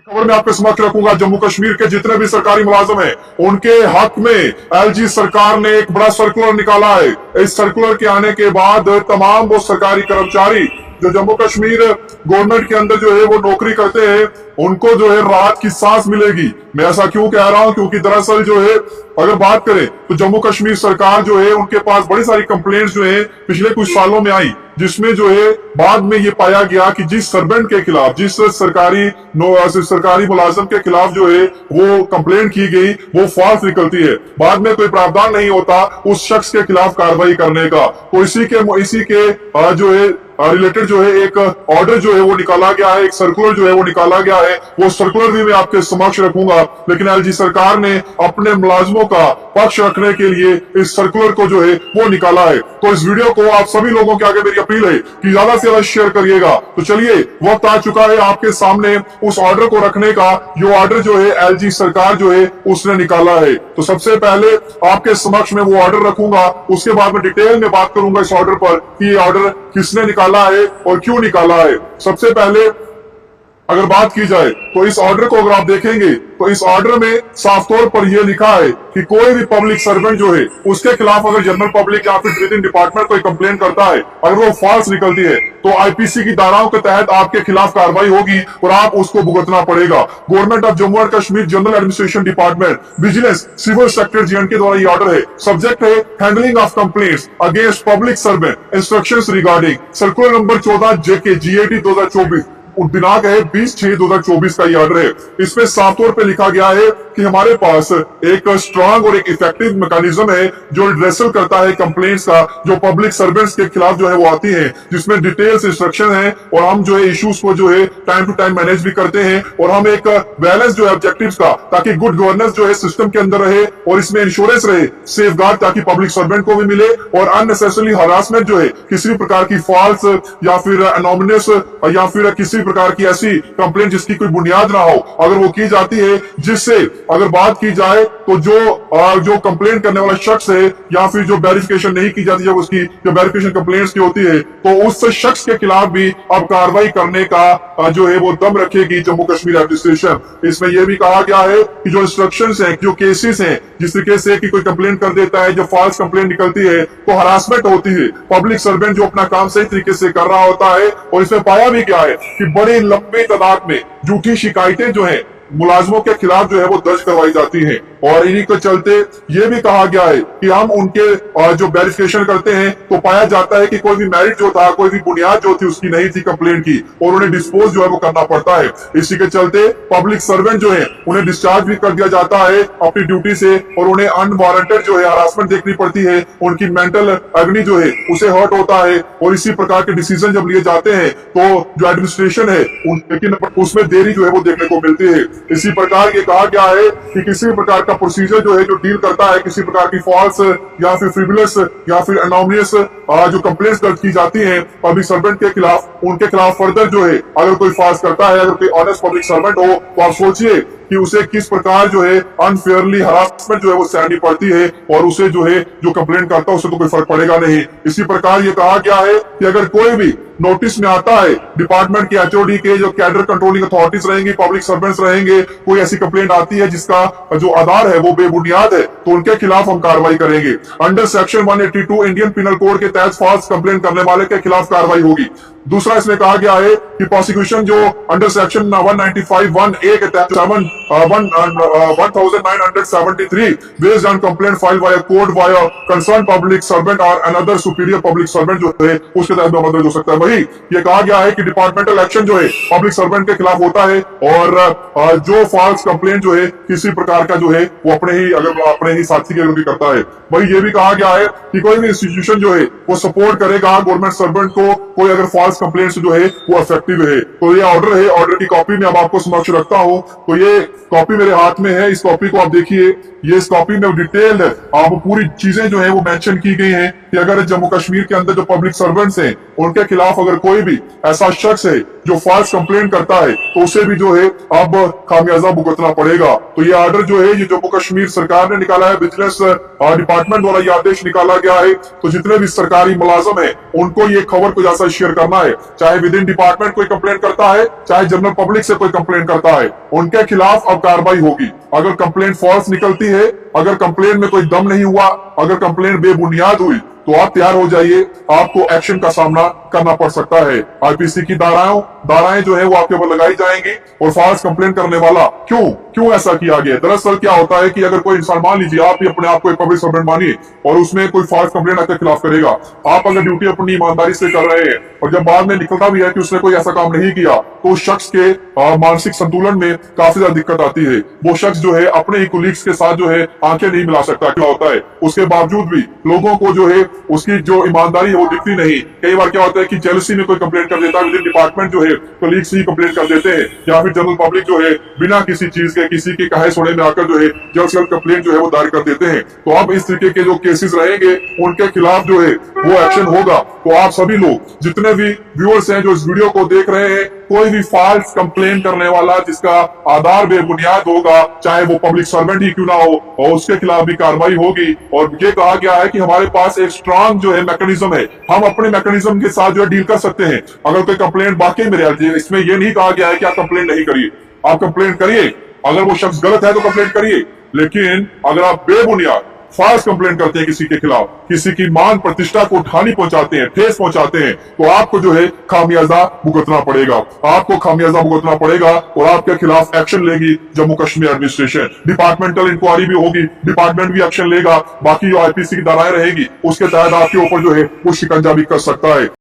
खबर में आपके समक्ष रखूंगा। जम्मू कश्मीर के जितने भी सरकारी मुलाजिम हैं उनके हक में एलजी सरकार ने एक बड़ा सर्कुलर निकाला है। इस सर्कुलर के आने के बाद तमाम वो सरकारी कर्मचारी जो जम्मू कश्मीर गवर्नमेंट के अंदर जो है वो नौकरी करते हैं उनको जो है राहत की सांस मिलेगी। मैं ऐसा क्यों कह रहा हूं, क्योंकि दरअसल जो है अगर बात करें तो जम्मू कश्मीर सरकार जो है उनके पास बड़ी सारी कंप्लेंट्स जो है पिछले कुछ सालों में आई, जिसमें जो है बाद में ये पाया गया कि जिस सर्वेंट के खिलाफ, जिस सरकारी मुलाजिम के खिलाफ जो है वो कंप्लेंट की गई वो फॉल्स निकलती है। बाद में कोई प्रावधान नहीं होता उस शख्स के खिलाफ कार्रवाई करने का। तो इसी के जो है रिलेटेड जो है एक ऑर्डर जो है वो निकाला गया है, एक सर्कुलर जो है वो निकाला गया है। वो सर्कुलर भी मैं आपके समक्ष रखूंगा। लेकिन एलजी सरकार ने अपने मुलाजिमों का पक्ष रखने के लिए इस सर्कुलर को जो है वो निकाला है। तो इस वीडियो को आप सभी लोगों के आगे मेरी अपील है कि ज्यादा से ज्यादा शेयर करिएगा। तो चलिए वक्त आ चुका है आपके सामने उस ऑर्डर को रखने का, जो ऑर्डर जो है एलजी सरकार जो है उसने निकाला है। तो सबसे पहले आपके समक्ष में वो ऑर्डर रखूंगा, उसके बाद में डिटेल में बात करूंगा इस ऑर्डर पर कि ये ऑर्डर किसने निकाला है और क्यों निकाला है। सबसे पहले अगर बात की जाए तो इस ऑर्डर को अगर आप देखेंगे तो इस ऑर्डर में साफ तौर पर यह लिखा है कि कोई भी पब्लिक सर्वेंट जो है उसके खिलाफ अगर जनरल पब्लिक या फिर विद इन डिपार्टमेंट कोई कंप्लेन करता है, अगर वो फॉल्स निकलती है तो आईपीसी की धाराओं के तहत आपके खिलाफ कार्रवाई होगी और आप उसको भुगतना पड़ेगा। Government of Jammu and Kashmir general administration department vigilance civil sector J and K द्वारा ये ऑर्डर है। सब्जेक्ट है handling of complaints against public servant instructions regarding circular number 14 JK GAT 2024। दिनांक है 20/6/2024 का ये ऑर्डर है। इसमें साफ तौर पे लिखा गया है कि हमारे पास एक स्ट्रांग और एक इफेक्टिव मैकेनिज्म है जो रिड्रेसल करता है कंप्लेंट्स का, जो पब्लिक सर्वेंट्स के खिलाफ जो है वो आती है, जिसमें डिटेल्स इंस्ट्रक्शन है और हम जो है इश्यूज को जो है टाइम टू टाइम मैनेज भी करते हैं। और हम एक बैलेंस जो है ऑब्जेक्टिव्स का, ताकि गुड गवर्नेंस जो है सिस्टम के अंदर रहे और इसमें इंश्योरेंस रहे, सेफगार्ड, ताकि पब्लिक सर्वेंट को भी मिले और अननेसेसरी हरासमेंट जो है किसी भी प्रकार की फॉल्स या फिर एनोमिनस या फिर किसी प्रकार की ऐसी कंप्लेंट जिसकी कोई बुनियाद ना हो, अगर वो की जाती है, जिससे अगर बात की जाए तो जो कंप्लेंट करने वाला शख्स है या फिर जो वेरिफिकेशन नहीं की जाती, जब उसकी जो वेरिफिकेशन कंप्लेंट्स की होती है तो उस शख्स के खिलाफ भी अब कार्रवाई करने का जो है वो दम रखेगी जम्मू कश्मीर एडमिनिस्ट्रेशन। इसमें यह भी कहा गया है कि जो इंस्ट्रक्शंस हैं, जो केसेस हैं, जिस तरीके से कि कोई कंप्लेंट कर देता है, जब फॉल्स कंप्लेंट निकलती है तो हरासमेंट होती है, पब्लिक सर्वेंट जो अपना काम सही तरीके से कर रहा होता है। और इसमें पाया भी गया है कि बड़ी लंबी तादाद में झूठी शिकायतें जो है मुलाजमों के खिलाफ जो है वो दर्ज करवाई जाती हैं। और इन्हीं के चलते ये भी कहा गया है कि हम उनके जो वेरिफिकेशन करते हैं तो पाया जाता है कि कोई भी मेरिट जो था, कोई भी बुनियाद जो थी उसकी नहीं थी कंप्लेंट की, और उन्हें डिस्पोज जो है वो करना पड़ता है। इसी के चलते पब्लिक सर्वेंट जो है उन्हें डिस्चार्ज भी कर दिया जाता है अपनी ड्यूटी से और उन्हें अनवारंटेड जो है हरासमेंट देखनी पड़ती है, उनकी मेंटल अग्नि जो है उसे हर्ट होता है। और इसी प्रकार के डिसीजन जब लिए जाते हैं तो जो एडमिनिस्ट्रेशन है लेकिन उसमें देरी जो है वो देखने को मिलती है। इसी प्रकार ये कहा गया है कि किसी भी प्रकार का प्रोसीजर जो है जो डील करता है किसी प्रकार की फॉल्स या फिर फ्रिवलस या फिर एनोमिनियस जो कंप्लेंट्स दर्ज की जाती हैं पब्लिक सर्वेंट के खिलाफ, उनके खिलाफ फर्दर जो है अगर कोई फॉल्स करता है, अगर कोई ऑनेस्ट पब्लिक सर्वेंट हो तो आप सोचिए कि उसे किस प्रकार जो है अनफेयरली हरासमेंट जो है वो सहनी पड़ती है, और उसे जो है जो कंप्लेंट करता है उसे तो कोई फर्क पड़ेगा नहीं। इसी प्रकार ये कहा गया है कि अगर कोई भी नोटिस में आता है डिपार्टमेंट के एचओडी के जो कैडर कंट्रोलिंग अथॉरिटीज रहेंगी, पब्लिक सर्वेंट्स रहेंगे, कोई ऐसी कंप्लेंट आती है जिसका जो आधार है वो बेबुनियाद है, तो उनके खिलाफ हम कार्रवाई करेंगे। Under section 182 Indian penal code के तहत फॉल्स कंप्लेंट करने वाले के खिलाफ कार्रवाई होगी। दूसरा इसमें कहा गया है कि प्रोसिक्यूशन जो अंडर सेक्शन 195(1)(a) के तहत 1973 based on complaint file via court via concern public servant और अनदर सुपीरियर पब्लिक सर्वेंट जो है उसके तहत दर्ज हो सकता है। वही ये कहा गया है कि डिपार्टमेंटल एक्शन जो है पब्लिक सर्वेंट के खिलाफ होता है, और जो फॉल्स कंप्लेंट जो है किसी प्रकार का जो है वो अपने ही साथी के भी करता है। वही ये भी कहा गया है कि कोई भी इंस्टीट्यूशन जो है वो सपोर्ट करेगा गवर्नमेंट सर्वेंट को, कोई अगर फॉल्स कंप्लेंट जो है वो इफेक्टिव है। तो ये ऑर्डर है, ऑर्डर की कॉपी में अब आपको समक्ष रखता हूं। तो ये कॉपी मेरे हाथ में है, इस कॉपी को आप देखिए। ये इस कॉपी में डिटेल्ड आप पूरी चीजें जो है वो मेंशन की गई हैं कि अगर जम्मू कश्मीर के अंदर जो पब्लिक सर्वेंट्स हैं उनके खिलाफ अगर कोई भी ऐसा शख्स है जो फॉल्स कंप्लेंट करता है तो उसे भी जो है अब खामियाजा भुगतना पड़ेगा। तो ये ऑर्डर जो है ये जम्मू कश्मीर सरकार ने निकाला है, विजिलेंस डिपार्टमेंट द्वारा ये आदेश निकाला गया है। तो जितने भी सरकारी मुलाजिम है उनको ये खबर को जैसा शेयर करना करना है, चाहे विद इन डिपार्टमेंट कोई कंप्लेन करता है, चाहे जनरल पब्लिक से कोई कंप्लेन करता है, उनके खिलाफ अब कार्रवाई होगी। अगर कंप्लेन फॉल्स निकलती है, अगर कंप्लेन में कोई दम नहीं हुआ, अगर कंप्लेन बेबुनियाद हुई, तो आप तैयार हो जाइए, आपको एक्शन का सामना करना पड़ सकता है। आईपीसी की धाराएं जो है वो आपके ऊपर लगाई जाएंगी। और फॉल्स कंप्लेन करने वाला क्यों ऐसा किया गया? दरअसल क्या होता है कि अगर कोई इंसान, मान लीजिए आप ही अपने आप को एक पब्लिक सर्वेंट मानिए और उसमें कोई फॉल्स कंप्लेन आपके खिलाफ करेगा, आप अगर ड्यूटी अपनी ईमानदारी से कर रहे हैं और जब बाद में निकलता भी है कि उसने कोई ऐसा काम नहीं किया, तो उस शख्स के मानसिक संतुलन में काफी ज्यादा दिक्कत आती है। वो शख्स जो है अपने ही कुलीग्स के साथ जो है आंखें नहीं मिला सकता। क्या होता है, उसके बावजूद भी लोगों को जो है उसकी जो ईमानदारी है वो दिखती नहीं। कई बार क्या होता है कि जेलसी में कोई कंप्लेंट कर देता है, विद इन डिपार्टमेंट जो है कलीग्स ही कंप्लेंट कर देते हैं, या फिर जनरल पब्लिक जो है बिना किसी चीज के, किसी के कहे सुने में आकर जो है जल्द से जल्द कंप्लेंट जो है वो दायर कर देते हैं। तो अब इस तरीके के जो केसेस रहेंगे उनके खिलाफ जो है वो एक्शन होगा। तो आप सभी लोग, जितने भी व्यूअर्स हैं जो इस वीडियो को देख रहे हैं, कोई भी फॉल्स कंप्लेन करने वाला जिसका आधार बेबुनियाद होगा, चाहे वो पब्लिक सर्वेंट ही क्यों ना हो, और उसके खिलाफ भी कार्रवाई होगी। और ये कहा गया है कि हमारे पास एक स्ट्रांग जो है मैकेनिज्म है, हम अपने मैकेनिज्म के साथ जो है डील कर सकते हैं। अगर कोई कंप्लेंट वाकई में रियलिटी, इसमें ये नहीं कहा गया है कि आप कंप्लेंट नहीं करिए, आप कंप्लेंट करिए। अगर वो शख्स गलत है तो कंप्लेंट करिए, लेकिन अगर आप बेबुनियाद फॉल्स कंप्लेंट करते हैं किसी के खिलाफ, किसी की मान प्रतिष्ठा को हानि पहुंचाते हैं, ठेस पहुंचाते हैं, तो आपको जो है खामियाजा भुगतना पड़ेगा, आपको खामियाजा भुगतना पड़ेगा। और आपके खिलाफ एक्शन लेगी Jammu Kashmir administration. Departmental inquiry भी होगी, डिपार्टमेंट भी एक्शन लेगा। बाकी जो आईपीसी की धाराएं रहेगी उसके तहत आपके ऊपर जो है वो शिकंजा भी कर सकता है।